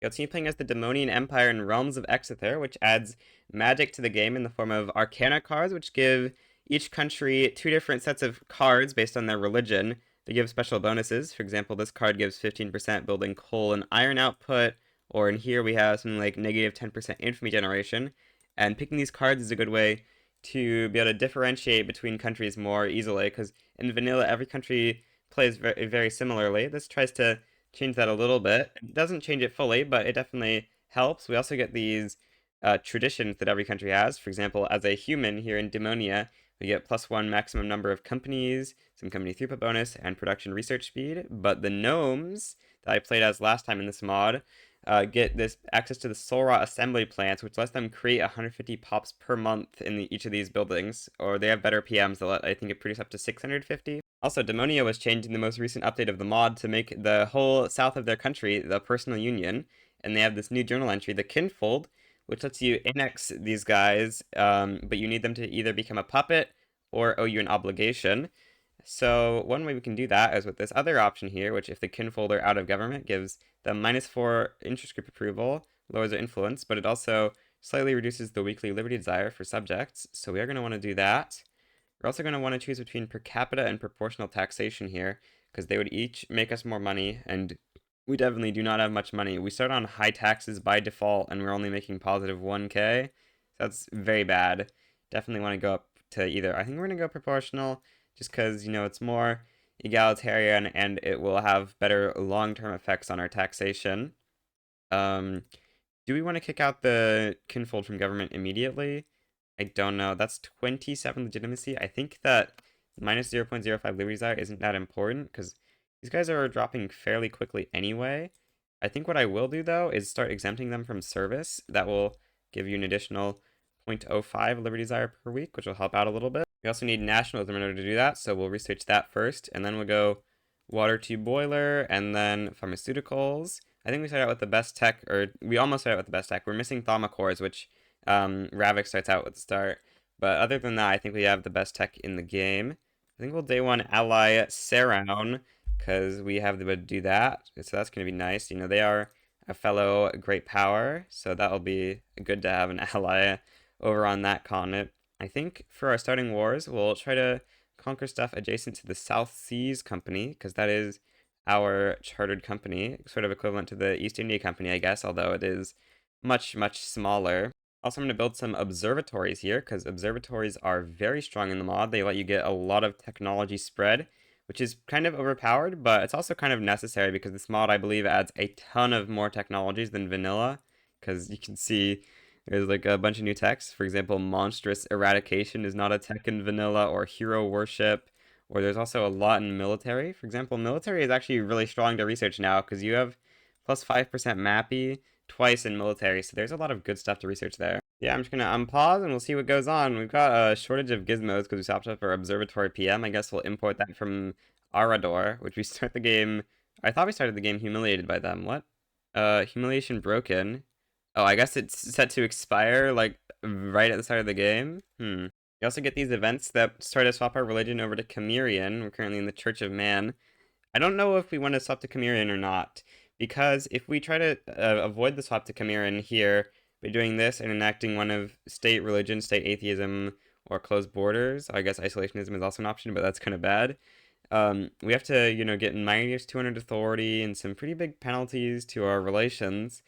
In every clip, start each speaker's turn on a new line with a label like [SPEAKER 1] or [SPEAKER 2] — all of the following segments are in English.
[SPEAKER 1] Continue playing as the Demonian Empire in Realms of Exether, which adds magic to the game in the form of Arcana cards, which give each country two different sets of cards based on their religion. They give special bonuses. For example, this card gives 15% building coal and iron output, or in here we have something like negative 10% infamy generation. And picking these cards is a good way to be able to differentiate between countries more easily, because in vanilla, every country plays very similarly. This tries to change that a little bit. It doesn't change it fully, but it definitely helps. We also get these traditions that every country has. For example, as a human here in Demonia, we get +1 maximum number of companies, some company throughput bonus, and production research speed. But the gnomes that I played as last time in this mod get this access to the Solra assembly plants, which lets them create 150 pops per month in each of these buildings, or they have better PMs that let, I think it produce up to 650. Also, Demonia was changed in the most recent update of the mod to make the whole south of their country the personal union, and they have this new journal entry, the Kinfold, which lets you annex these guys, but you need them to either become a puppet or owe you an obligation. So one way we can do that is with this other option here, which if the kinfold are out of government gives them -4 interest group approval, lowers their influence, but it also slightly reduces the weekly liberty desire for subjects. So we are going to want to do that. We're also going to want to choose between per capita and proportional taxation here, because they would each make us more money, and we definitely do not have much money. We start on high taxes by default, and we're only making positive 1k. So that's very bad. Definitely want to go up to either. I think we're going to go proportional, just because, it's more egalitarian and it will have better long-term effects on our taxation. Do we want to kick out the kinfold from government immediately? I don't know. That's 27 legitimacy. I think that -0.05 liberty desire isn't that important because these guys are dropping fairly quickly anyway. I think what I will do though is start exempting them from service. That will give you an additional 0.05 liberty desire per week, which will help out a little bit. We also need nationalism in order to do that, so we'll research that first, and then we'll go water to boiler, and then pharmaceuticals. I think we start out with the best tech, or we almost start out with the best tech. We're missing thaumacours, which Ravik starts out with the start. But other than that, I think we have the best tech in the game. I think we'll day one ally Saraun, because we have the ability to do that. So that's going to be nice. They are a fellow great power, so that'll be good to have an ally over on that continent. I think for our starting wars, we'll try to conquer stuff adjacent to the South Seas Company, because that is our chartered company, sort of equivalent to the East India Company, I guess, although it is much smaller. Also, I'm going to build some observatories here, because observatories are very strong in the mod. They let you get a lot of technology spread, which is kind of overpowered, but it's also kind of necessary because this mod, I believe, adds a ton of more technologies than vanilla, because you can see there's like a bunch of new techs. For example, monstrous eradication is not a tech in vanilla, or hero worship, or there's also a lot in military. For example, military is actually really strong to research now because you have +5% mappy twice in military, so there's a lot of good stuff to research there. Yeah, I'm just gonna unpause and we'll see what goes on. We've got a shortage of gizmos because we stopped up our observatory PM. I guess we'll import that from Arador, which we start the game. I thought we started the game humiliated by them. What? Humiliation broken. Oh, I guess it's set to expire, like, right at the start of the game? We also get these events that start to swap our religion over to Chimerian. We're currently in the Church of Man. I don't know if we want to swap to Chimerian or not, because if we try to avoid the swap to Chimerian here by doing this and enacting one of state religion, state atheism, or closed borders, I guess isolationism is also an option, but that's kind of bad. We have to, get -200 authority and some pretty big penalties to our relations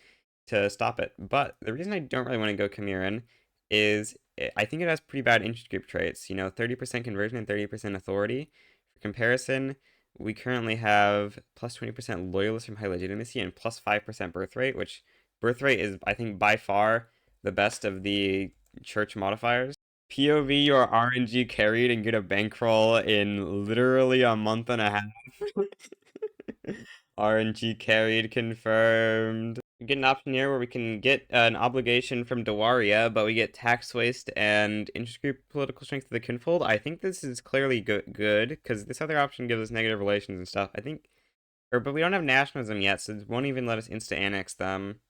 [SPEAKER 1] to stop it. But the reason I don't really want to go Chimerian is I think it has pretty bad interest group traits. 30% conversion and 30% authority. For comparison, we currently have +20% loyalists from high legitimacy and +5% birth rate, which birth rate is, I think, by far the best of the church modifiers. POV, your RNG carried and get a bankroll in literally a month and a half. RNG carried confirmed. We get an option here where we can get an obligation from Dawaria, but we get tax waste and interest group political strength of the kinfold. I think this is clearly good because this other option gives us negative relations and stuff. I think, but we don't have nationalism yet, so it won't even let us insta-annex them.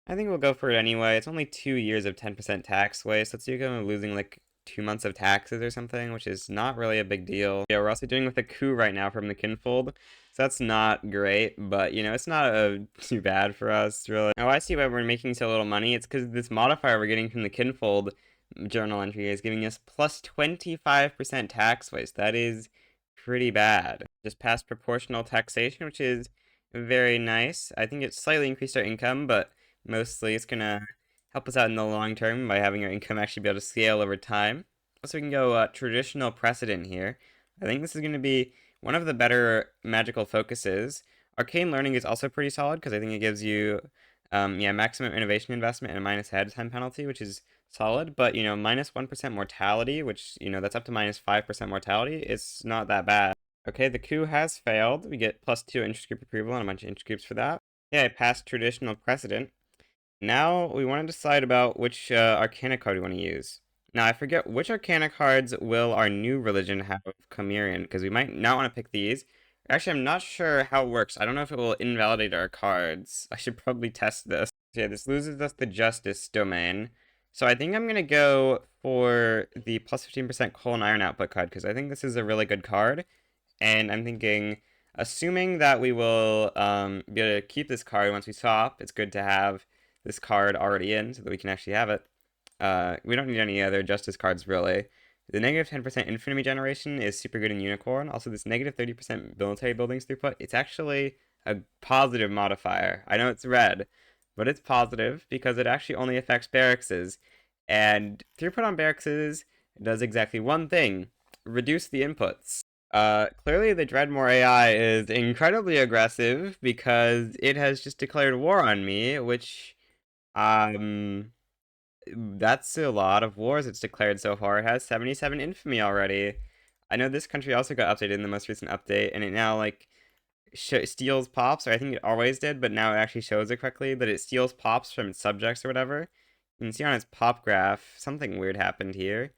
[SPEAKER 1] I think we'll go for it anyway. It's only 2 years of 10% tax waste. Let's see, we're losing like 2 months of taxes or something, which is not really a big deal. Yeah, we're also dealing with a coup right now from the kinfold, so that's not great, but you know, it's not too bad for us, really. Now, I see why we're making so little money. It's because this modifier we're getting from the kinfold journal entry is giving us plus 25% tax waste. That is pretty bad. Just passed proportional taxation, which is very nice. I think it slightly increased our income, but mostly it's gonna help us out in the long term by having our income actually be able to scale over time. So we can go traditional precedent here. I think this is going to be one of the better magical focuses. Arcane learning is also pretty solid because I think it gives you, yeah, maximum innovation investment and a minus ahead time penalty, which is solid. But you know, minus 1% mortality, which you know that's up to minus 5% mortality. It's not that bad. Okay, the coup has failed. We get plus 2 intergroup approval and a bunch of intergroups for that. Yeah, I passed traditional precedent. Now we want to decide about which Arcana card we want to use. Now I forget which Arcana cards will our new religion have come in, because we might not want to pick these. Actually, I'm not sure how it works. I don't know if it will invalidate our cards. I should probably test this. Yeah, this loses us the Justice domain. So I think I'm going to go for the plus 15% coal and iron output card, because I think this is a really good card. And I'm thinking, assuming that we will be able to keep this card once we swap, it's good to have this card already in so that we can actually have it. We don't need any other justice cards, really. The negative 10% infamy generation is super good in Unicorn. Also, this negative 30% military buildings throughput, it's actually a positive modifier. I know it's red, but it's positive because it actually only affects barracks. And throughput on barracks does exactly one thing: reduce the inputs. Clearly the Dreadmore AI is incredibly aggressive because it has just declared war on me, which, that's a lot of wars it's declared so far. It has 77 infamy already. I know this country also got updated in the most recent update, and it now, like, steals pops, or I think it always did, but now it actually shows it correctly, that it steals pops from its subjects or whatever. You can see on its pop graph, something weird happened here,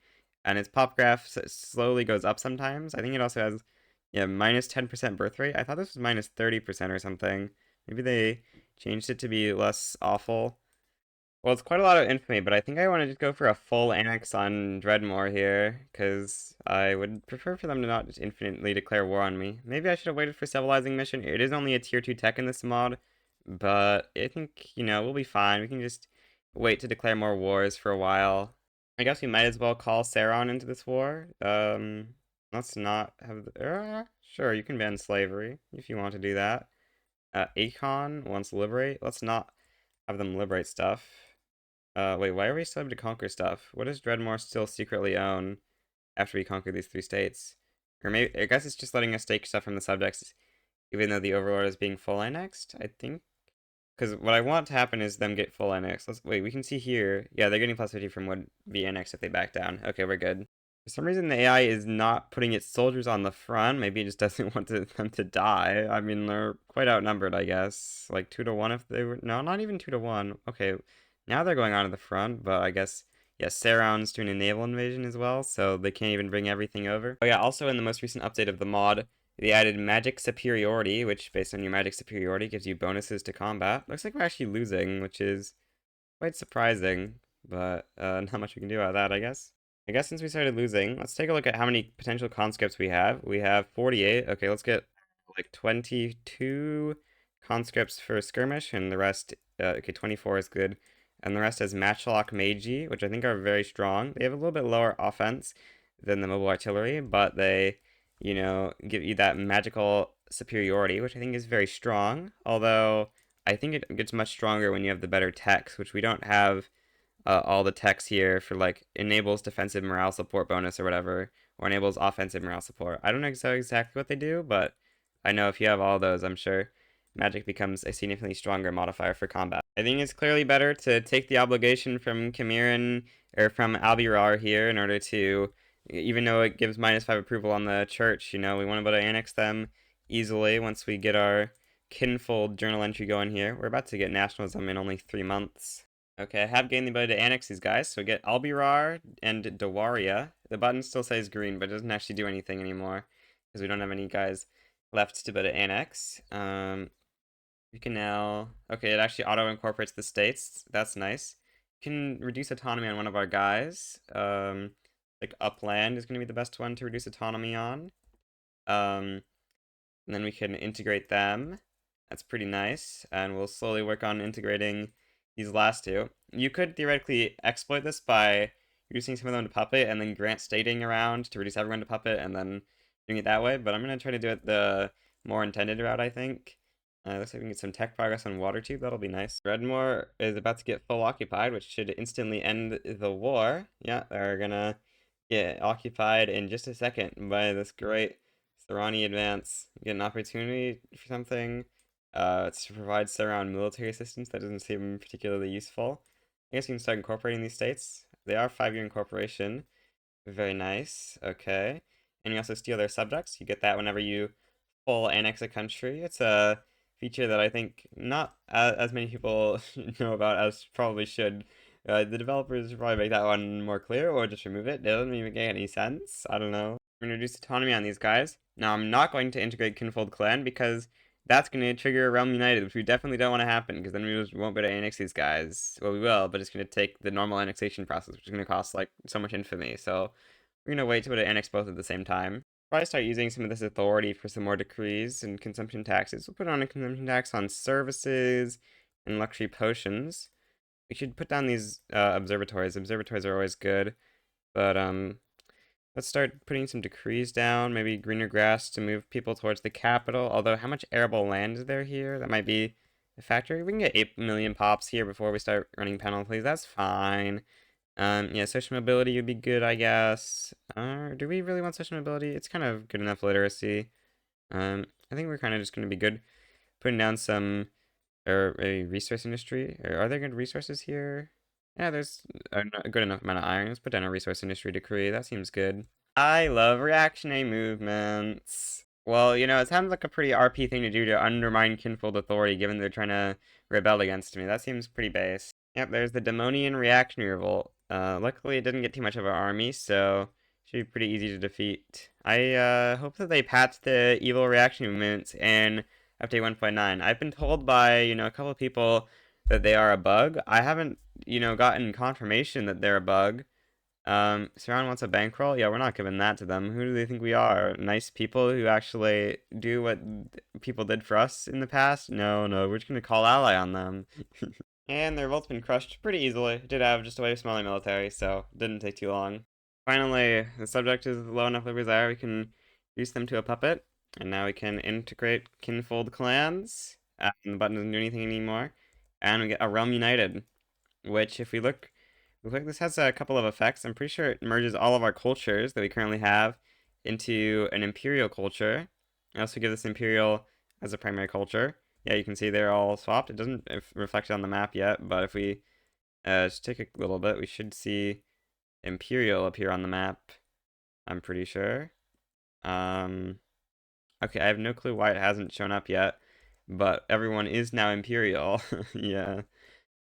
[SPEAKER 1] and its pop graph slowly goes up sometimes. I think it also has, yeah, minus 10% birth rate. I thought this was minus 30% or something. Maybe they changed it to be less awful. Well, it's quite a lot of infamy, but I think I want to just go for a full annex on Dreadmore here, because I would prefer for them to not just infinitely declare war on me. Maybe I should have waited for Civilizing Mission. It is only a tier 2 tech in this mod, but I think, you know, we'll be fine. We can just wait to declare more wars for a while. I guess we might as well call Sauron into this war. Let's not have sure, you can ban slavery if you want to do that. Akon wants to liberate. Let's not have them liberate stuff. Wait, why are we still able to conquer stuff? What does Dreadmore still secretly own after we conquer these 3 states? Or maybe, I guess it's just letting us take stuff from the subjects, even though the Overlord is being full annexed, I think? Because what I want to happen is them get full annexed. Wait, we can see here. Yeah, they're getting plus 50 from would be annexed if they back down. Okay, we're good. For some reason, the AI is not putting its soldiers on the front. Maybe it just doesn't want them to die. I mean, they're quite outnumbered, I guess. Like 2 to 1 if they were... No, not even 2 to 1. Okay, now they're going on to the front, but I guess... Yeah, Sauron's doing a naval invasion as well, so they can't even bring everything over. Oh yeah, also in the most recent update of the mod, they added Magic Superiority, which, based on your Magic Superiority, gives you bonuses to combat. Looks like we're actually losing, which is quite surprising, but not much we can do about that, I guess. I guess since we started losing, let's take a look at how many potential conscripts we have. We have 48. Okay, let's get like 22 conscripts for skirmish, and the rest, okay, 24 is good. And the rest has Matchlock Magi, which I think are very strong. They have a little bit lower offense than the mobile artillery, but they, you know, give you that magical superiority, which I think is very strong. Although, I think it gets much stronger when you have the better techs, which we don't have all the techs here for, like, enables defensive morale support bonus or whatever, or enables offensive morale support. I don't know exactly what they do, but I know if you have all those, I'm sure magic becomes a significantly stronger modifier for combat. I think it's clearly better to take the obligation from Cameron, or from Albirar here, in order to, even though it gives minus 5 approval on the church, you know, we want to be able to annex them easily once we get our kinfold journal entry going here. We're about to get nationalism in only 3 months. Okay, I have gained the ability to annex these guys, so we get Albirar and Dawaria. The button still says green, but it doesn't actually do anything anymore, because we don't have any guys left to be able to annex. We can now... Okay, it actually auto-incorporates the states. That's nice. We can reduce autonomy on one of our guys. like upland is going to be the best one to reduce autonomy on. And then we can integrate them. That's pretty nice. And we'll slowly work on integrating these last two. You could theoretically exploit this by reducing some of them to puppet and then grant stating around to reduce everyone to puppet and then doing it that way. But I'm going to try to do it the more intended route, I think. Looks like we can get some tech progress on Watertube. That'll be nice. Redmore is about to get full occupied, which should instantly end the war. Yeah, they're gonna get occupied in just a second by this great Sarani advance. Get an opportunity for something. To provide Saran military assistance. That doesn't seem particularly useful. I guess you can start incorporating these states. They are 5-year incorporation. Very nice. Okay. And you also steal their subjects. You get that whenever you full annex a country. It's a feature that I think not as many people know about as probably should. The developers should probably make that one more clear or just remove it. It doesn't even make any sense. I don't know. I'm going to reduce autonomy on these guys. Now, I'm not going to integrate Kinfold Clan because that's going to trigger a Realm United, which we definitely don't want to happen because then we just won't be able to annex these guys. Well, we will, but it's going to take the normal annexation process, which is going to cost like so much infamy. So we're going to wait to be able to annex both at the same time. Probably start using some of this authority for some more decrees and consumption taxes. We'll put on a consumption tax on services and luxury potions. We should put down these observatories. Observatories are always good, but let's start putting some decrees down. Maybe greener grass to move people towards the capital. Although, how much arable land is there here? That might be a factor. We can get 8 million pops here before we start running penalties. That's fine. Yeah, social mobility would be good, I guess. Do we really want social mobility? It's kind of good enough literacy. I think we're kind of just going to be good putting down some, or a resource industry. Or are there good resources here? Yeah, there's a good enough amount of iron. Let's put down a resource industry decree. That seems good. I love reactionary movements. Well, it sounds like a pretty RP thing to do to undermine kinfold authority, given they're trying to rebel against me. That seems pretty base. Yep, there's the demonian reactionary revolt. Luckily it didn't get too much of an army, so should be pretty easy to defeat. I hope that they patch the evil reaction movements in update 1.9. I've been told by, a couple of people that they are a bug. I haven't, gotten confirmation that they're a bug. Saran wants a bankroll? Yeah, we're not giving that to them. Who do they think we are? Nice people who actually do what people did for us in the past? No, we're just gonna call ally on them. And their revolt's been crushed pretty easily. Did have just a way of smelling military, so didn't take too long. Finally, the subject is low enough of desire, we can reduce them to a puppet. And now we can integrate kinfold clans. And the button doesn't do anything anymore. And we get a realm united, which if we look, this has a couple of effects. I'm pretty sure it merges all of our cultures that we currently have into an imperial culture. I also give this imperial as a primary culture. Yeah, you can see they're all swapped. It doesn't reflect on the map yet, but if we just take a little bit, we should see Imperial appear on the map. I'm pretty sure. Okay, I have no clue why it hasn't shown up yet, but everyone is now Imperial. Yeah,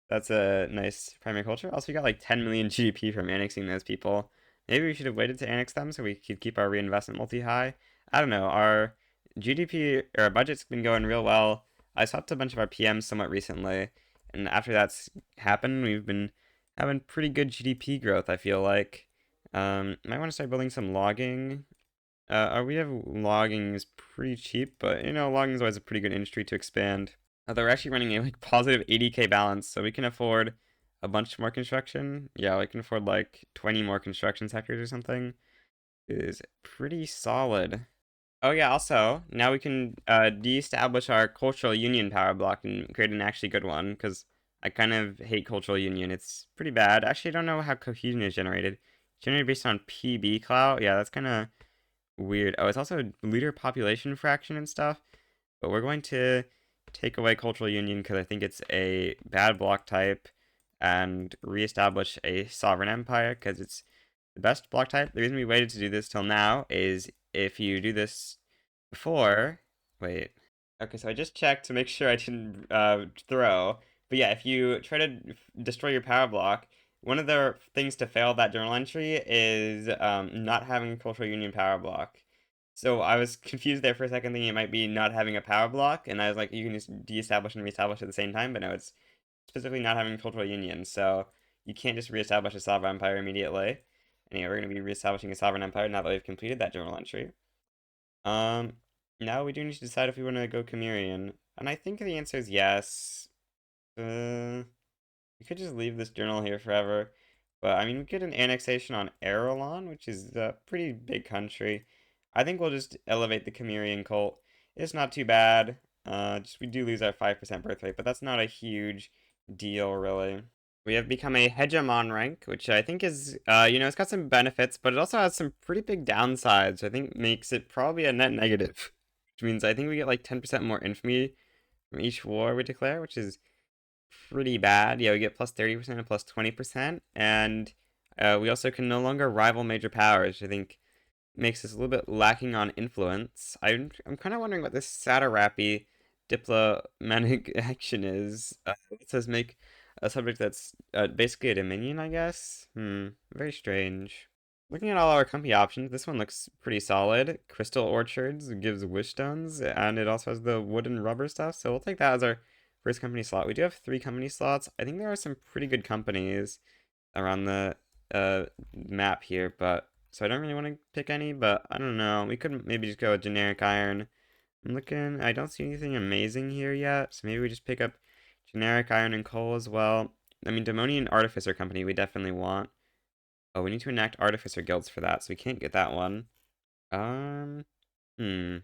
[SPEAKER 1] that's a nice primary culture. Also, we got like 10 million GDP from annexing those people. Maybe we should have waited to annex them so we could keep our reinvestment multi-high. I don't know. Our GDP, or our budget's been going real well. I swapped a bunch of our PMs somewhat recently, and after that's happened, we've been having pretty good GDP growth, I feel like. Might want to start building some logging. We have logging is pretty cheap, but logging is always a pretty good industry to expand. They're actually running a like positive 80k balance, so we can afford a bunch more construction. Yeah, we can afford like 20 more construction sectors or something. It is pretty solid. Oh yeah, also, now we can de-establish our cultural union power block and create an actually good one, because I kind of hate cultural union. It's pretty bad. Actually, I don't know how cohesion is generated. Generated based on PB clout? Yeah, that's kind of weird. Oh, it's also leader population fraction and stuff, but we're going to take away cultural union because I think it's a bad block type and reestablish a sovereign empire because it's the best block type. The reason we waited to do this till now is if you do this before, wait. Okay, so I just checked to make sure I didn't throw. But yeah, if you try to destroy your power block, one of the things to fail that journal entry is not having cultural union power block. So I was confused there for a second, thinking it might be not having a power block, and I was like, you can just de-establish and reestablish at the same time, but no, it's specifically not having cultural union. So you can't just reestablish a sovereign empire immediately. And yeah, we're going to be reestablishing a sovereign empire now that we've completed that journal entry. Um, Now we do need to decide if we want to go Cimmerian. And I think the answer is yes. We could just leave this journal here forever. But I mean, we get an annexation on Erelon, which is a pretty big country. I think we'll just elevate the Cimmerian cult. It's not too bad. Just we do lose our 5% birth rate, but that's not a huge deal, really. We have become a hegemon rank, which I think is, it's got some benefits, but it also has some pretty big downsides. I think makes it probably a net negative, which means I think we get like 10% more infamy from each war we declare, which is pretty bad. Yeah, we get plus 30% and plus 20%, and we also can no longer rival major powers, which I think makes us a little bit lacking on influence. I'm kind of wondering what this satrapi diplomatic action is. It says make a subject that's basically a dominion, I guess. Very strange. Looking at all our company options, this one looks pretty solid. Crystal Orchards gives wish stones, and it also has the wood and rubber stuff, so we'll take that as our first company slot. We do have 3 company slots. I think there are some pretty good companies around the map here, but so I don't really want to pick any, but I don't know. We could maybe just go with generic iron. I'm looking, I don't see anything amazing here yet, so maybe we just pick up generic iron and coal as well. I mean, Demonian Artificer Company we definitely want. Oh, we need to enact Artificer Guilds for that, so we can't get that one. Um, hmm.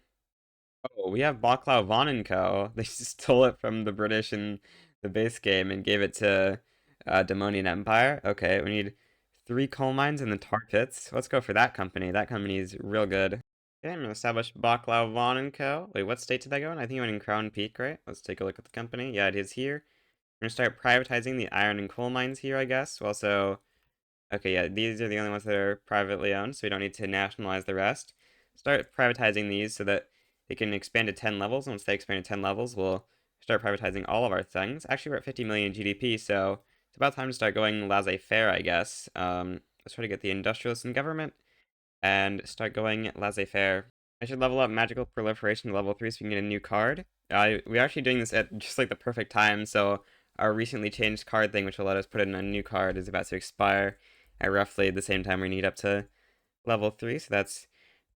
[SPEAKER 1] Oh, we have Baclav Von and Co. They just stole it from the British in the base game and gave it to Demonian Empire. Okay, we need 3 coal mines in the tar pits. Let's go for that company. That company is real good. Okay, I'm gonna establish Baclav Von and Co. Wait, what state did that go in? I think it went in Crown Peak, right? Let's take a look at the company. Yeah, it is here. We're gonna start privatizing the iron and coal mines here, I guess. Also, okay, yeah, these are the only ones that are privately owned, so we don't need to nationalize the rest. Start privatizing these so that they can expand to 10 levels. And once they expand to 10 levels, we'll start privatizing all of our things. Actually, we're at 50 million GDP, so it's about time to start going laissez-faire, I guess. Let's try to get the industrialists in government and start going laissez-faire. I should level up magical proliferation to level 3 so we can get a new card. We're actually doing this at just like the perfect time, so our recently changed card thing, which will let us put in a new card, is about to expire at roughly the same time we need up to level 3, so that's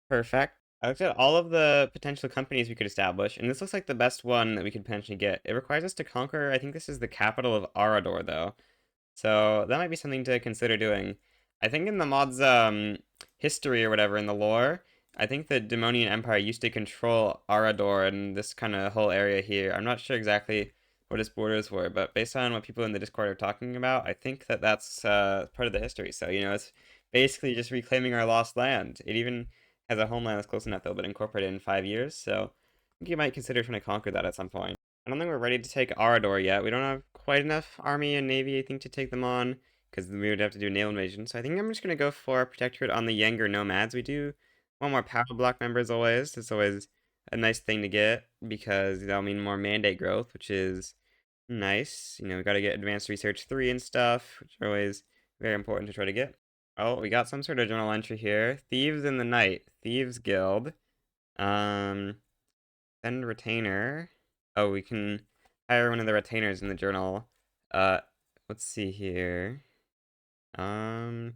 [SPEAKER 1] perfect. I looked at all of the potential companies we could establish, and this looks like the best one that we could potentially get. It requires us to conquer, I think this is the capital of Arador, though. So that might be something to consider doing. I think in the mod's history or whatever, in the lore, I think the Demonian Empire used to control Arador and this kind of whole area here. I'm not sure exactly what its borders were, but based on what people in the Discord are talking about, I think that that's part of the history. So, it's basically just reclaiming our lost land. It even has a homeland that's close enough that will be incorporated in 5 years, so I think you might consider trying to conquer that at some point. I don't think we're ready to take Arador yet. We don't have quite enough army and navy, I think, to take them on, because we would have to do a naval invasion. So I think I'm just going to go for a protectorate on the Younger Nomads. We do want more power block members always. It's always a nice thing to get, because that'll mean more mandate growth, which is nice. We got to get advanced research 3 and stuff, which are always very important to try to get. Oh, we got some sort of journal entry here. Thieves in the Night. Thieves Guild. Send retainer. Oh, we can hire one of the retainers in the journal. Uh, let's see here. Um,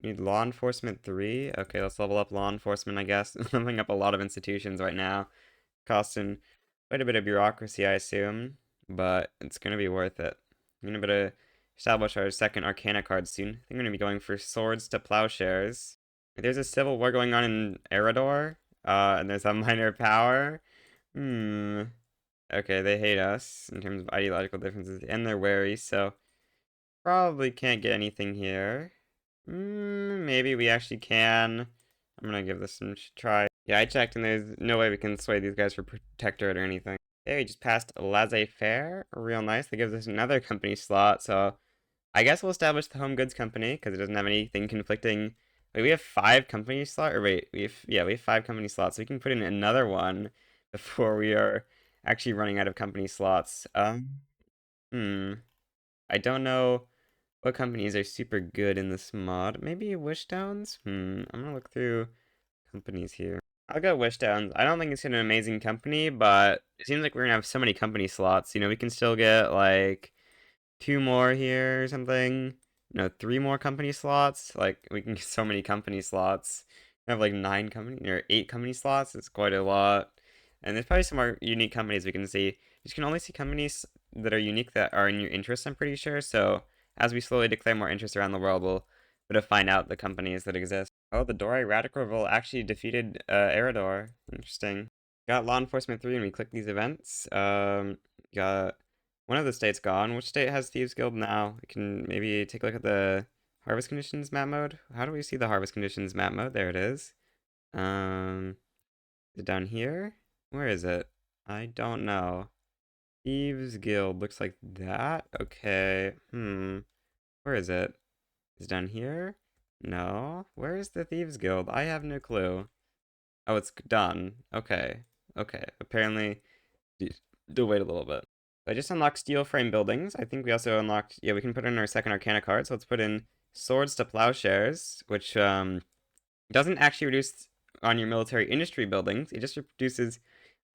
[SPEAKER 1] Need law enforcement 3. Okay, let's level up law enforcement, I guess. Leveling up a lot of institutions right now. Costing quite a bit of bureaucracy, I assume. But it's gonna be worth it. I'm gonna better establish our second Arcana card soon. I think I'm gonna be going for swords to plowshares. There's a civil war going on in Erador. And there's a minor power. Hmm. Okay, they hate us in terms of ideological differences, and they're wary, so probably can't get anything here. Maybe we actually can. I'm gonna give this some try. Yeah, I checked, and there's no way we can sway these guys for protectorate or anything. Okay, we just passed laissez-faire. Real nice. That gives us another company slot, so I guess we'll establish the Home Goods Company, because it doesn't have anything conflicting. Wait, we have 5 company slots? Or wait, we have 5 company slots, so we can put in another one before we are actually running out of company slots. Hmm. I don't know what companies are super good in this mod. Maybe Wishdowns? I'm gonna look through companies here. I'll go Wishdowns. I don't think it's an amazing company, but it seems like we're gonna have so many company slots. We can still get like 2 more here or something. 3 more company slots. Like, we can get so many company slots. We have like 9 company or 8 company slots. It's quite a lot. And there's probably some more unique companies we can see. You can only see companies that are unique that are in your interest, I'm pretty sure. So as we slowly declare more interest around the world, we'll be able to find out the companies that exist. Oh, the Dori Radical Revolt actually defeated Eridor. Interesting. Got Law Enforcement 3 and we click these events. Got one of the states gone. Which state has Thieves Guild now? We can maybe take a look at the Harvest Conditions map mode. How do we see the Harvest Conditions map mode? There it is. Is it down here? Where is it? I don't know. Thieves Guild looks like that. Okay. Where is it? Is it down here? No. Where is the Thieves Guild? I have no clue. Oh, it's done. Okay. Okay. Apparently, do wait a little bit. I just unlocked steel frame buildings. I think we also unlocked, yeah, we can put in our second Arcana card. So let's put in swords to plowshares, which doesn't actually reduce on your military industry buildings. It just reduces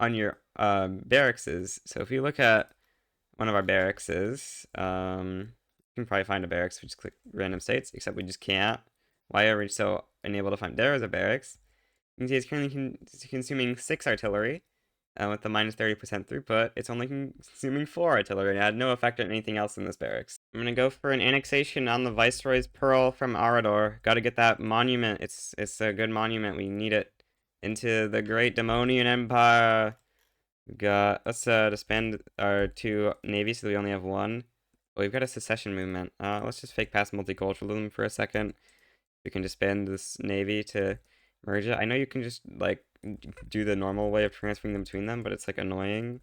[SPEAKER 1] on your barrackses. So if you look at one of our barrackses, you can probably find a barracks. We just click random states, except we just can't. Why are we so unable to find? There is a barracks. You can see it's currently consuming 6 artillery. With the minus 30% throughput, it's only consuming 4 artillery. It had no effect on anything else in this barracks. I'm gonna go for an annexation on the Viceroy's Pearl from Arador. Gotta get that monument. It's a good monument. We need it into the Great Dumonian Empire. Let's disband our 2 navies so we only have 1. Oh, we've got a secession movement. Let's just fake past multiculturalism for a second. We can disband this navy to merge it. I know you can just like do the normal way of transferring them between them, but it's like annoying.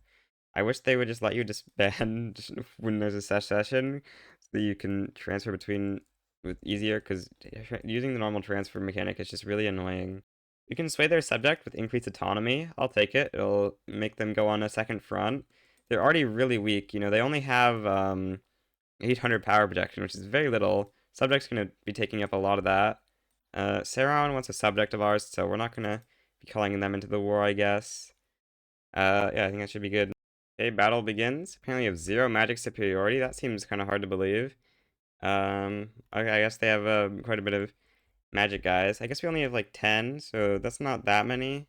[SPEAKER 1] I wish they would just let you disband when there's a secession so that you can transfer between with easier, because using the normal transfer mechanic is just really annoying. You can sway their subject with increased autonomy. I'll take it. It'll make them go on a second front. They're already really weak. They only have 800 power projection, which is very little. Subject's going to be taking up a lot of that. Saron wants a subject of ours, so we're not going to be calling them into the war, I guess. Yeah, I think that should be good. Okay, battle begins. Apparently you have 0 magic superiority. That seems kind of hard to believe. Okay, I guess they have quite a bit of magic guys. I guess we only have like 10, so that's not that many.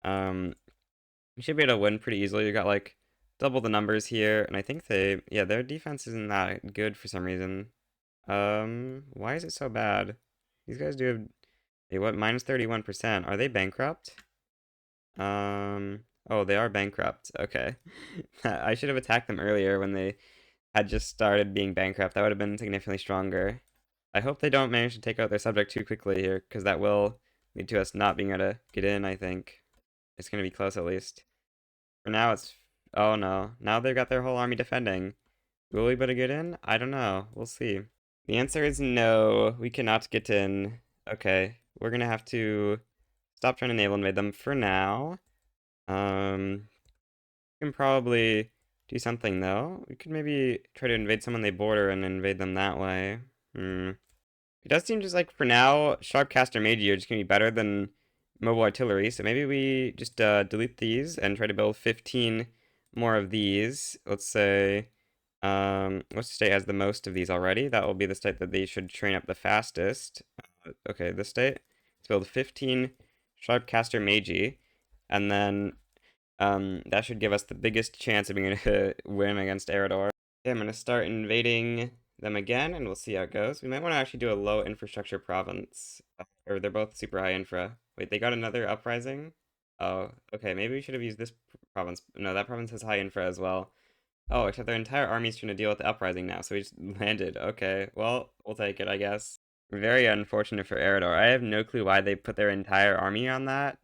[SPEAKER 1] We should be able to win pretty easily. We got like double the numbers here, and I think their defense isn't that good for some reason. Why is it so bad? These guys do have, hey, what, minus 31%. Are they bankrupt? Oh, they are bankrupt. Okay. I should have attacked them earlier when they had just started being bankrupt. That would have been significantly stronger. I hope they don't manage to take out their subject too quickly here, because that will lead to us not being able to get in, I think. It's going to be close at least. For now, oh no. Now they've got their whole army defending. Will we be able to get in? I don't know. We'll see. The answer is no. We cannot get in. Okay. We're going to have to stop trying to naval invade them for now. We can probably do something though. We could maybe try to invade someone they border and invade them that way. It does seem just like for now, Sharpcaster Magi are just gonna be better than mobile artillery. So maybe we just delete these and try to build 15 more of these. Let's say, what state has the most of these already? That will be the state that they should train up the fastest. Okay, this state. Let's build 15 Sharpcaster Magi, and then that should give us the biggest chance of being able to win against Eridor. Okay, I'm going to start invading them again, and we'll see how it goes. We might want to actually do a low infrastructure province. Or they're both super high infra. Wait, they got another uprising? Oh, okay, maybe we should have used this province. No, that province has high infra as well. Oh, except their entire army's trying to deal with the uprising now, so we just landed. Okay, well, we'll take it, I guess. Very unfortunate for Eridor. I have no clue why they put their entire army on that.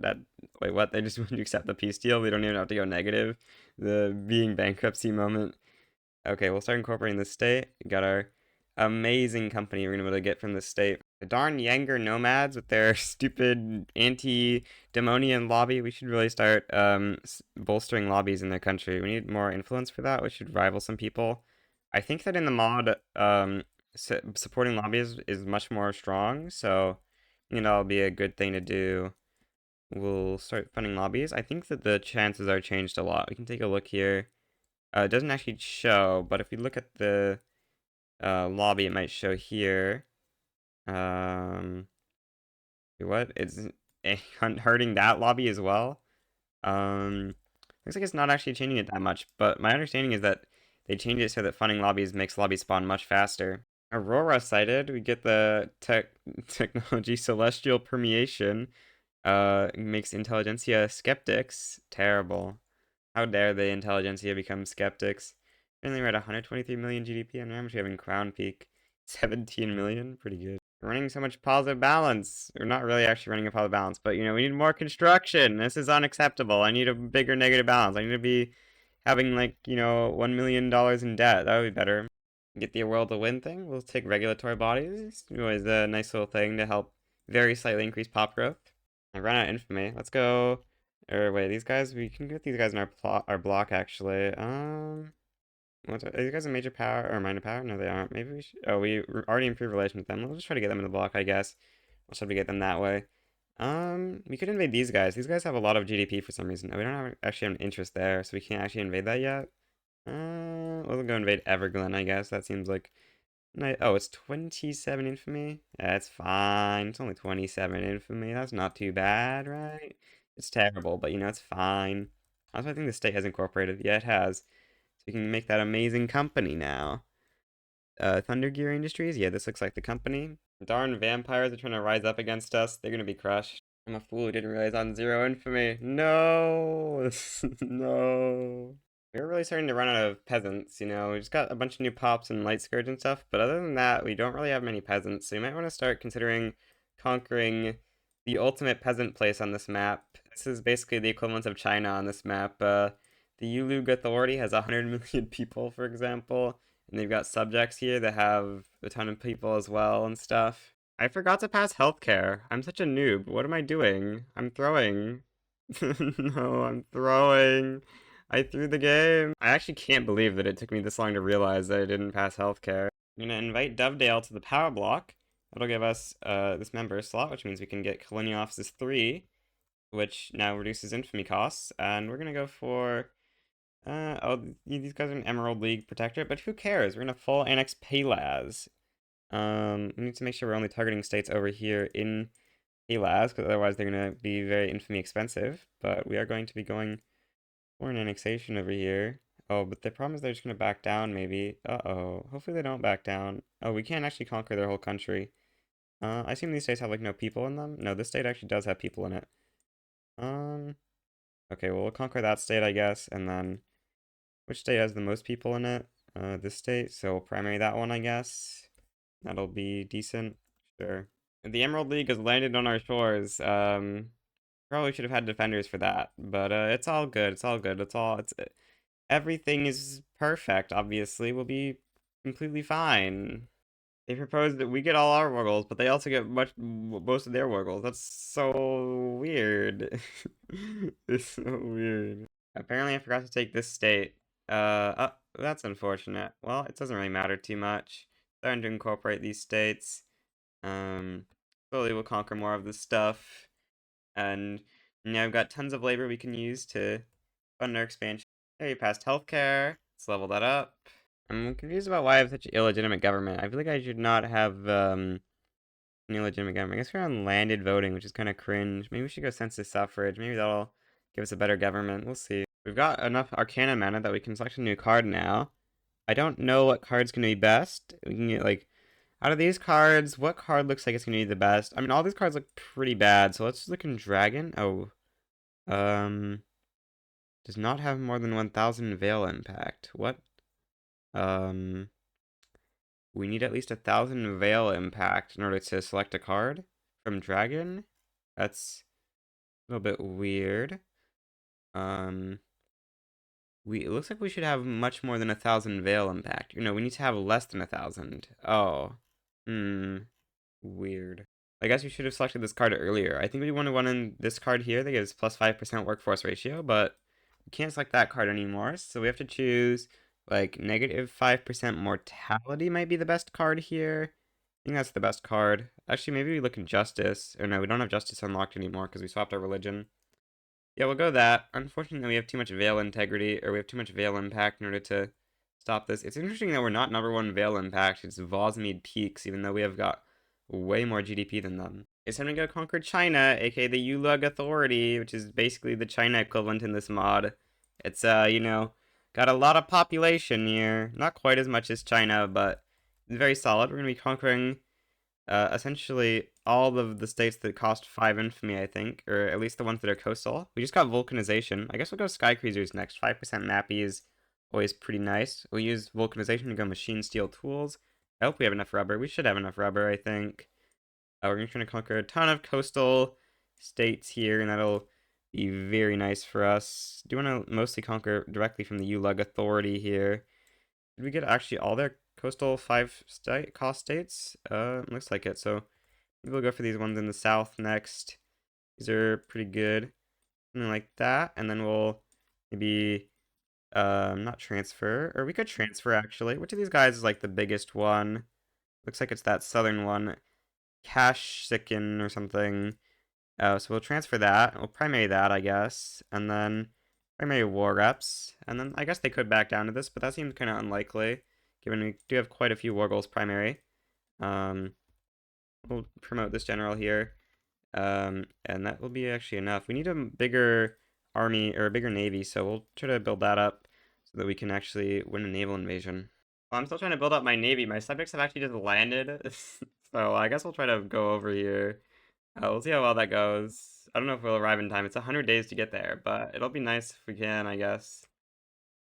[SPEAKER 1] Wait, what? They just want to accept the peace deal? They don't even have to go negative? The being bankruptcy moment. Okay, we'll start incorporating this state. We got our amazing company we're gonna be able to get from this state. The darn Yanger nomads with their stupid anti-demonian lobby. We should really start bolstering lobbies in their country. We need more influence for that. We should rival some people. I think that in the mod, supporting lobbies is much more strong, so it'll be a good thing to do. We'll start funding lobbies. I think that the chances are changed a lot. We can take a look here. It doesn't actually show, but if we look at the lobby it might show here. Um, what? It's hurting that lobby as well. Looks like it's not actually changing it that much, but my understanding is that they changed it so that funding lobbies makes lobby spawn much faster. Aurora sighted. We get the technology celestial permeation. Makes intelligentsia skeptics. Terrible. How dare the intelligentsia become skeptics? Currently we're at 123 million GDP, and how much we have in Crown Peak? 17 million? Pretty good. We're running so much positive balance. We're not really actually running a positive balance, but you know, we need more construction. This is unacceptable. I need a bigger negative balance. I need to be having like, you know, $1 million in debt. That would be better. Get the world to win thing. We'll take regulatory bodies. Always a nice little thing to help very slightly increase pop growth. I ran out of infamy. Let's go. Or wait, these guys, we can get these guys in our block actually. Are these guys a major power or minor power? No, they aren't. Maybe we should. Oh, we already improved relations with them. We'll just try to get them in the block, I guess. We'll try to get them that way. We could invade these guys. These guys have a lot of GDP for some reason. We don't actually have an interest there, so we can't actually invade that yet. We'll go invade Everglen, I guess. That seems like. Oh, it's 27 infamy. Yeah, it's fine. It's only 27 infamy. That's not too bad, right? It's terrible, but you know, it's fine. Also, I think the state has incorporated. Yeah, it has. So we can make that amazing company now. Thunder Gear Industries. Yeah, this looks like the company. Darn vampires are trying to rise up against us. They're gonna be crushed. I'm a fool who didn't realize on zero infamy. No! No! We're really starting to run out of peasants, you know. We just got a bunch of new pops and light scourge and stuff, but other than that, we don't really have many peasants, so you might want to start considering conquering the ultimate peasant place on this map. This is basically the equivalent of China on this map. The Yulug Authority has 100 million people, for example, and they've got subjects here that have a ton of people as well and stuff. I forgot to pass healthcare. I'm such a noob. What am I doing? I'm throwing. No, I'm throwing. I threw the game. I actually can't believe that it took me this long to realize that I didn't pass healthcare. I'm gonna invite Dovedale to the power block. That'll give us this member slot, which means we can get Colonial Offices 3, which now reduces infamy costs. And we're gonna go for oh, these guys are an Emerald League protectorate, but who cares? We're gonna full annex Paylaz. We need to make sure we're only targeting states over here in Paylaz, because otherwise they're gonna be very infamy expensive. But we are going to be going for an annexation over here. Oh, but the problem is they're just gonna back down, maybe. Uh-oh. Hopefully they don't back down. Oh, we can't actually conquer their whole country. I assume these states have, like, no people in them? No, this state actually does have people in it. Okay, well, we'll conquer that state, I guess, and then... Which state has the most people in it? This state, so primary that one, I guess. That'll be decent. Sure. The Emerald League has landed on our shores. Probably should have had defenders for that, but it's all good. It's all good. Everything is perfect. Obviously, we'll be completely fine. They propose that we get all our Wuggles, but they also get most of their Wuggles. That's so weird. It's so weird. Apparently, I forgot to take this state. Oh, that's unfortunate. Well, it doesn't really matter too much. Starting to incorporate these states. Slowly we'll conquer more of this stuff. And now we've got tons of labor we can use to fund our expansion. There, you passed healthcare. Let's level that up. I'm confused about why I have such illegitimate government. I feel like I should not have an illegitimate government. I guess we're on landed voting, which is kind of cringe. Maybe we should go census suffrage. Maybe that'll give us a better government. We'll see. We've got enough Arcana mana that we can select a new card now. I don't know what card's going to be best. We can get, like, out of these cards, what card looks like it's going to be the best? I mean, all these cards look pretty bad, so let's just look in Dragon. Oh, does not have more than 1,000 Veil impact. What? We need at least 1,000 Veil impact in order to select a card from Dragon. That's a little bit weird. It looks like we should have much more than 1,000 Veil impact. You know, we need to have less than 1,000. Oh. Weird. I guess we should have selected this card earlier. I think we want to run in this card here that gives plus 5% workforce ratio, but we can't select that card anymore, so we have to choose, like, negative 5% mortality might be the best card here. I think that's the best card. Actually, maybe we look at Justice. Or no, we don't have Justice unlocked anymore because we swapped our religion. Yeah, we'll go that. Unfortunately, we have too much Veil integrity, or we have too much Veil impact in order to stop this. It's interesting that we're not #1 Vale Impact. It's Vosmead Peaks, even though we have got way more GDP than them. It's time to go conquer China, aka the Yulug Authority, which is basically the China equivalent in this mod. It's, got a lot of population here. Not quite as much as China, but very solid. We're going to be conquering essentially all of the states that cost 5 infamy, I think, or at least the ones that are coastal. We just got vulcanization. I guess we'll go sky cruisers next. 5% nappy is always pretty nice. We'll use vulcanization to go machine steel tools. I hope we have enough rubber. We should have enough rubber, I think. We're going to conquer a ton of coastal states here, and that'll be very nice for us. Do want to mostly conquer directly from the Ulug Authority here. Did we get actually all their coastal 5 cost states? Looks like it. So maybe we'll go for these ones in the south next. These are pretty good. Something like that. And then we'll maybe not transfer. Or we could transfer actually. Which of these guys is like the biggest one? Looks like it's that southern one. Cash Sicken or something. So we'll transfer that. We'll primary that, I guess. And then primary war reps. And then I guess they could back down to this, but that seems kind of unlikely, given we do have quite a few war goals primary. We'll promote this general here. And that will be actually enough. We need a bigger army, or a bigger navy, so we'll try to build that up so that we can actually win a naval invasion. Well, I'm still trying to build up my navy. My subjects have actually just landed, so I guess we'll try to go over here. We'll see how well that goes. I don't know if we'll arrive in time. It's 100 days to get there, but it'll be nice if we can, I guess.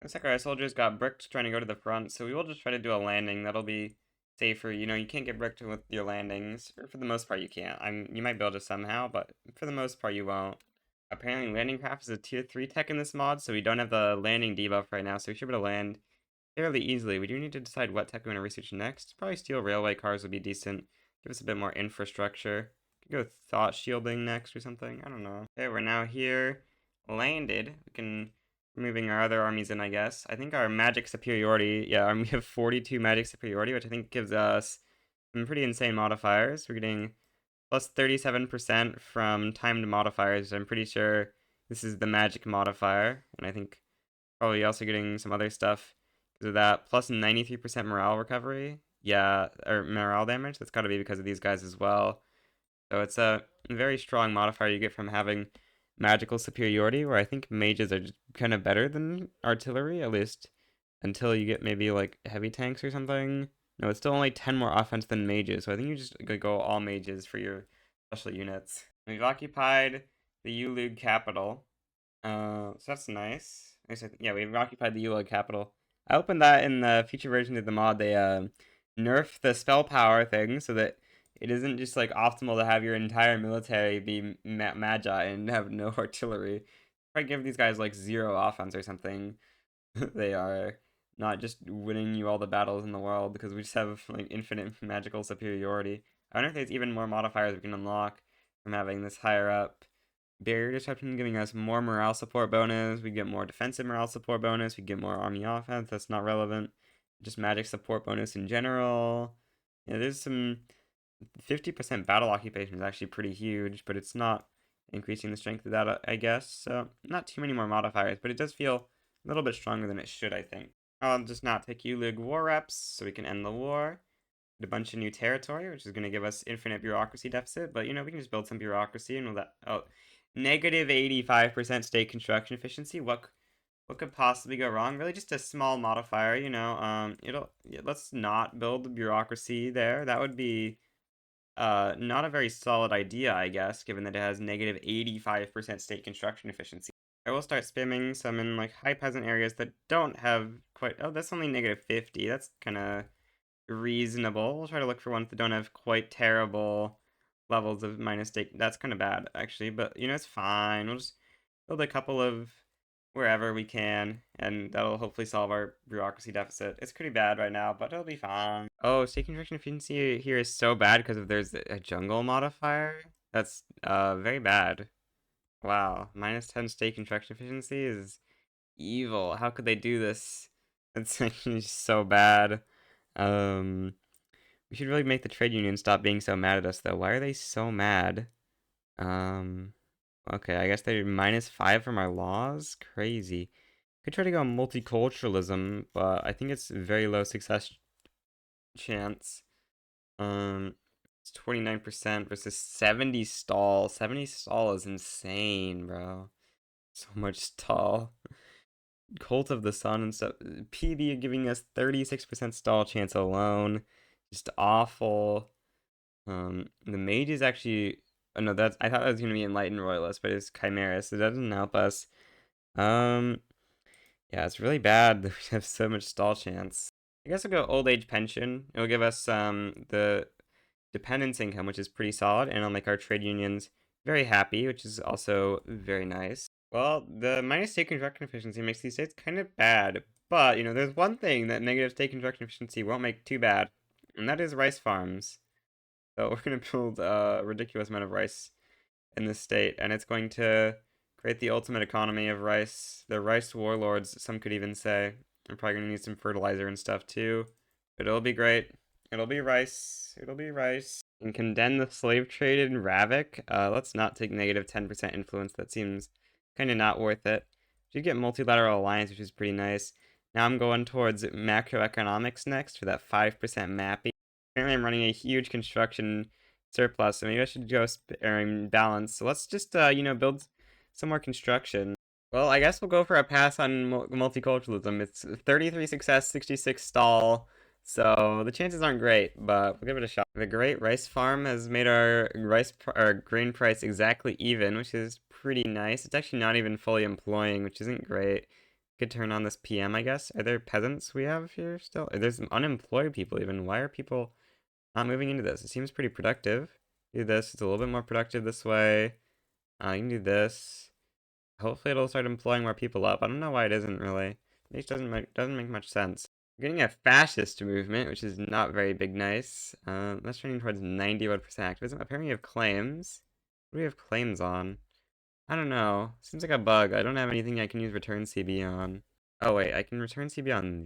[SPEAKER 1] Looks like our soldiers got bricked trying to go to the front, so we will just try to do a landing. That'll be safer. You know, you can't get bricked with your landings. Or for the most part, you can't. You might be able to somehow, but for the most part, you won't. Apparently, landing craft is a tier 3 tech in this mod, so we don't have the landing debuff right now, so we should be able to land fairly easily. We do need to decide what tech we want to research next. Probably steel railway cars would be decent. Give us a bit more infrastructure. Could go thought shielding next or something. I don't know. Okay, we're now here. Landed. We can moving our other armies in, I guess. I think our magic superiority, yeah, we have 42 magic superiority, which I think gives us some pretty insane modifiers. We're getting plus 37% from timed modifiers. I'm pretty sure this is the magic modifier, and I think probably also getting some other stuff because of that. Plus 93% morale recovery. Yeah, or morale damage. That's got to be because of these guys as well. So it's a very strong modifier you get from having magical superiority, where I think mages are just kind of better than artillery, at least until you get maybe like heavy tanks or something. No, it's still only 10 more offense than mages, so I think you just go all mages for your special units. We've occupied the Ulug capital. So that's nice. Yeah, we've occupied the Ulug capital. I opened that in the future version of the mod. They nerfed the spell power thing so that it isn't just like optimal to have your entire military be magi and have no artillery. If I give these guys like 0 offense or something, they are not just winning you all the battles in the world because we just have like infinite magical superiority. I wonder if there's even more modifiers we can unlock from having this higher up. Barrier disruption giving us more morale support bonus. We get more defensive morale support bonus. We get more army offense. That's not relevant. Just magic support bonus in general. Yeah, there's some 50% battle occupation is actually pretty huge, but it's not increasing the strength of that, I guess. So not too many more modifiers, but it does feel a little bit stronger than it should, I think. I'll just not take Ulig war reps so we can end the war. Get a bunch of new territory, which is going to give us infinite bureaucracy deficit, but you know, we can just build some bureaucracy and with that. Oh, negative 85% state construction efficiency. What could possibly go wrong? Really, just a small modifier, you know. Let's not build bureaucracy there. That would be not a very solid idea, I guess, given that it has negative 85% state construction efficiency. I will start spamming some in like high peasant areas that don't have quite. Oh, that's only negative 50. That's kind of reasonable. We'll try to look for ones that don't have quite terrible levels of minus state. That's kind of bad, actually, but you know, it's fine. We'll just build a couple of wherever we can, and that'll hopefully solve our bureaucracy deficit. It's pretty bad right now, but it'll be fine. Oh, state construction efficiency here is so bad because there's a jungle modifier. That's very bad. Wow, minus 10 state construction efficiency is evil. How could they do this? It's actually so bad. We should really make the trade union stop being so mad at us, though. Why are they so mad? Okay, I guess they're -5 from our laws? Crazy. Could try to go multiculturalism, but I think it's very low success chance. It's 29% versus 70 stall. 70 stall is insane, bro. So much stall. Cult of the Sun and stuff. PB giving us 36% stall chance alone. Just awful. The mage is actually. Oh no, that's. I thought that was gonna be Enlightened Royalist, but it's Chimera, so that doesn't help us. Um, yeah, it's really bad that we have so much stall chance. I guess I'll go old age pension. It'll give us the dependence income, which is pretty solid, and it'll make our trade unions very happy, which is also very nice. Well, the minus state construction efficiency makes these states kind of bad, but there's one thing that negative state construction efficiency won't make too bad, and that is rice farms. So we're gonna build a ridiculous amount of rice in this state, and it's going to create the ultimate economy of rice. The rice warlords, some could even say. I'm probably gonna need some fertilizer and stuff too, but it'll be great. It'll be rice. It'll be rice. And condemn the slave trade in Ravik. Let's not take negative 10% influence. That seems kind of not worth it. You get multilateral alliance, which is pretty nice. Now I'm going towards macroeconomics next for that 5% mapping. Apparently I'm running a huge construction surplus, so maybe I should go balance. So let's just, build some more construction. Well, I guess we'll go for a pass on multiculturalism. It's 33 success, 66 stall. So the chances aren't great, but we'll give it a shot. The Great Rice Farm has made our grain price exactly even, which is pretty nice. It's actually not even fully employing, which isn't great. Could turn on this PM, I guess. Are there peasants we have here still? There's some unemployed people even. Why are people not moving into this? It seems pretty productive. Do this. It's a little bit more productive this way. You can do this. Hopefully it'll start employing more people up. I don't know why it isn't really. It doesn't make much sense. We're getting a fascist movement, which is not very big nice. That's trending towards 91% activism. Apparently we have claims. What do we have claims on? I don't know. Seems like a bug. I don't have anything I can use return CB on. Oh wait, I can return CB on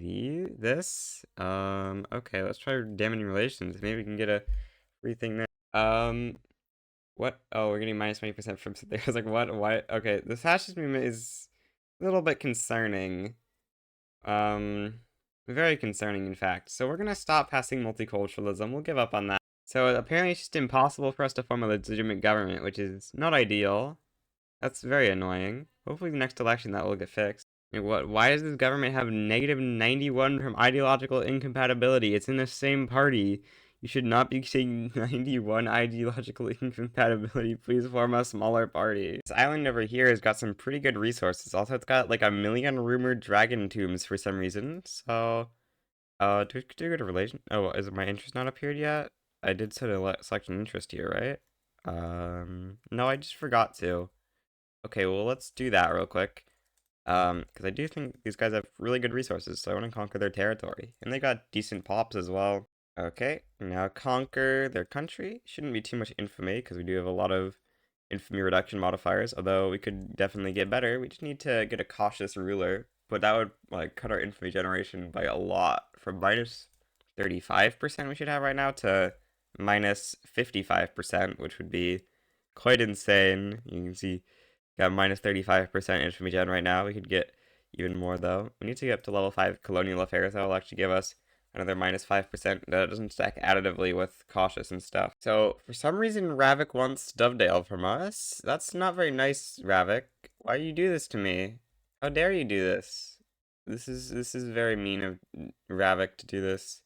[SPEAKER 1] this? Okay, let's try damaging relations. Maybe we can get a free thing there. What? Oh, we're getting minus 20% from there. I was like, what? Why? Okay, this fascist movement is a little bit concerning. Very concerning, in fact. So we're gonna stop passing multiculturalism. We'll give up on that. So apparently it's just impossible for us to form a legitimate government, which is not ideal. That's very annoying. Hopefully the next election that will get fixed. Why does this government have negative 91 from ideological incompatibility? It's in the same party. You should not be saying 91 ideological incompatibility. Please form a smaller party. This island over here has got some pretty good resources. Also, it's got like 1,000,000 rumored dragon tombs for some reason. So, do we go to relation? Oh, is my interest not appeared yet? I did select an interest here, right? No, I just forgot to. Okay, well, let's do that real quick. Because I do think these guys have really good resources, so I want to conquer their territory. And they got decent pops as well. Okay, now conquer their country. Shouldn't be too much infamy, because we do have a lot of infamy reduction modifiers, although we could definitely get better. We just need to get a cautious ruler, but that would, like, cut our infamy generation by a lot. From minus 35% we should have right now to minus 55%, which would be quite insane. You can see got minus 35% infamy gen right now. We could get even more though. We need to get up to level 5 colonial affairs. That will actually give us another minus 5%. That doesn't stack additively with cautious and stuff. So for some reason Ravik wants Dovedale from us. That's not very nice, Ravik. Why you do this to me? How dare you do this? This is very mean of Ravik to do this.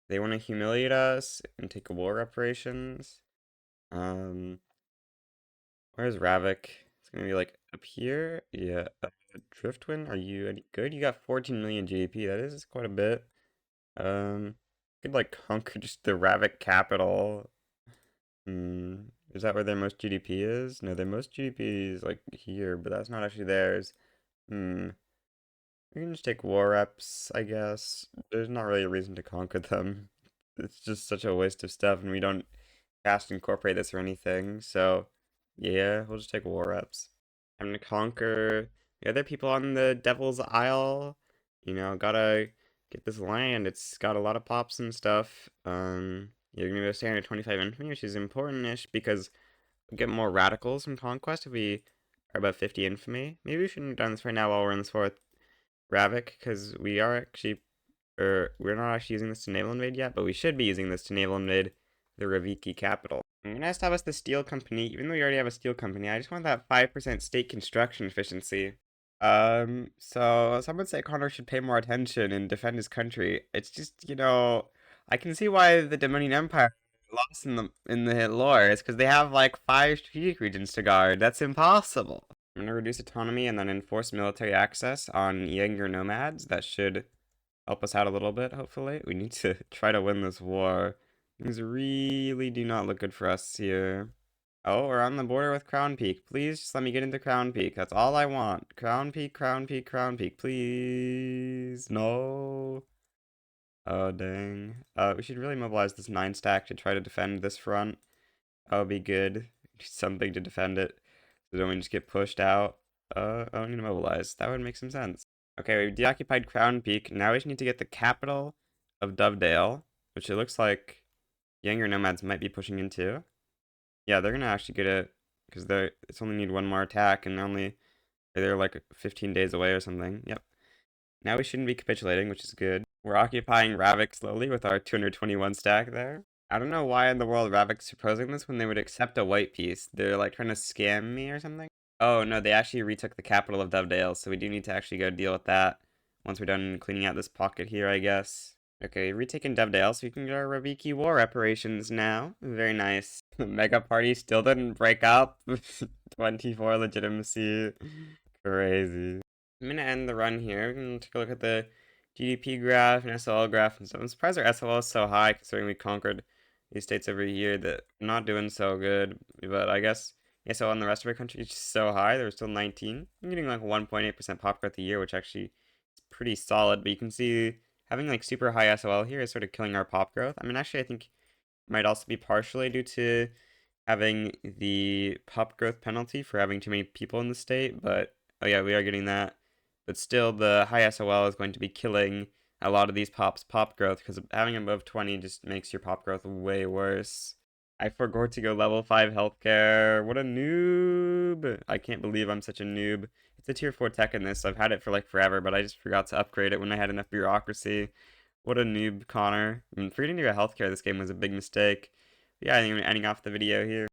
[SPEAKER 1] They want to humiliate us and take war reparations. Where's Ravik? It's gonna be like up here. Yeah. Driftwind, are you any good? You got 14 million GDP. That is quite a bit. Could like conquer just the Ravik capital. Is that where their most GDP is? No, their most GDP is like here, but that's not actually theirs. We can just take war reps, I guess. There's not really a reason to conquer them. It's just such a waste of stuff, and we don't fast incorporate this or anything. So, yeah, we'll just take war reps. I'm gonna conquer the other people on the Devil's Isle. Gotta get this land. It's got a lot of pops and stuff. You're gonna go standard 25 infantry, which is important-ish because we get more radicals from conquest if we are above 50 infamy. Maybe we shouldn't have done this right now while we're in this fourth. Ravik, because we are actually, we're not actually using this to naval invade yet, but we should be using this to naval invade the Raviki capital. I'm gonna establish the steel company, even though we already have a steel company. I just want that 5% state construction efficiency. So some would say Connor should pay more attention and defend his country. It's just, I can see why the Dumonian Empire lost in the lore. It's because they have like 5 strategic regions to guard. That's impossible. I'm gonna reduce autonomy and then enforce military access on younger nomads. That should help us out a little bit, hopefully. We need to try to win this war. Things really do not look good for us here. Oh, we're on the border with Crown Peak. Please just let me get into Crown Peak. That's all I want. Crown Peak, Crown Peak, Crown Peak. Please. No. Oh, dang. We should really mobilize this 9 stack to try to defend this front. That would be good. Something to defend it. So don't we just get pushed out? I don't need to mobilize. That would make some sense. Okay, we've deoccupied Crown Peak. Now we just need to get the capital of Dovedale, which it looks like younger nomads might be pushing into. Yeah, they're gonna actually get it because it's only need 1 more attack and they're like 15 days away or something. Yep. Now we shouldn't be capitulating, which is good. We're occupying Ravik slowly with our 221 stack there. I don't know why in the world Ravik's proposing this when they would accept a white piece. They're like trying to scam me or something. Oh no, they actually retook the capital of Dovedale, so we do need to actually go deal with that once we're done cleaning out this pocket here, I guess. Okay, retaken Dovedale, so we can get our Raviki war reparations now. Very nice. The Mega Party still didn't break up. 24 legitimacy. Crazy. I'm gonna end the run here. We're gonna take a look at the GDP graph and SLL graph and stuff. I'm surprised our SLL is so high considering we conquered these states every year that I'm not doing so good. But I guess SLL in the rest of our country is just so high. There was still 19. I'm getting like 1.8% pop growth a year, which actually is pretty solid. But you can see having like super high SLL here is sort of killing our pop growth. I mean, actually, I think it might also be partially due to having the pop growth penalty for having too many people in the state. But oh yeah, we are getting that. But still, the high SOL is going to be killing a lot of these pop growth because having above 20 just makes your pop growth way worse. I forgot to go level 5 healthcare. What a noob. I can't believe I'm such a noob. It's a tier 4 tech in this, so I've had it for like forever, but I just forgot to upgrade it when I had enough bureaucracy. What a noob, Connor. I mean, forgetting to go healthcare this game was a big mistake. Yeah, I think I'm ending off the video here.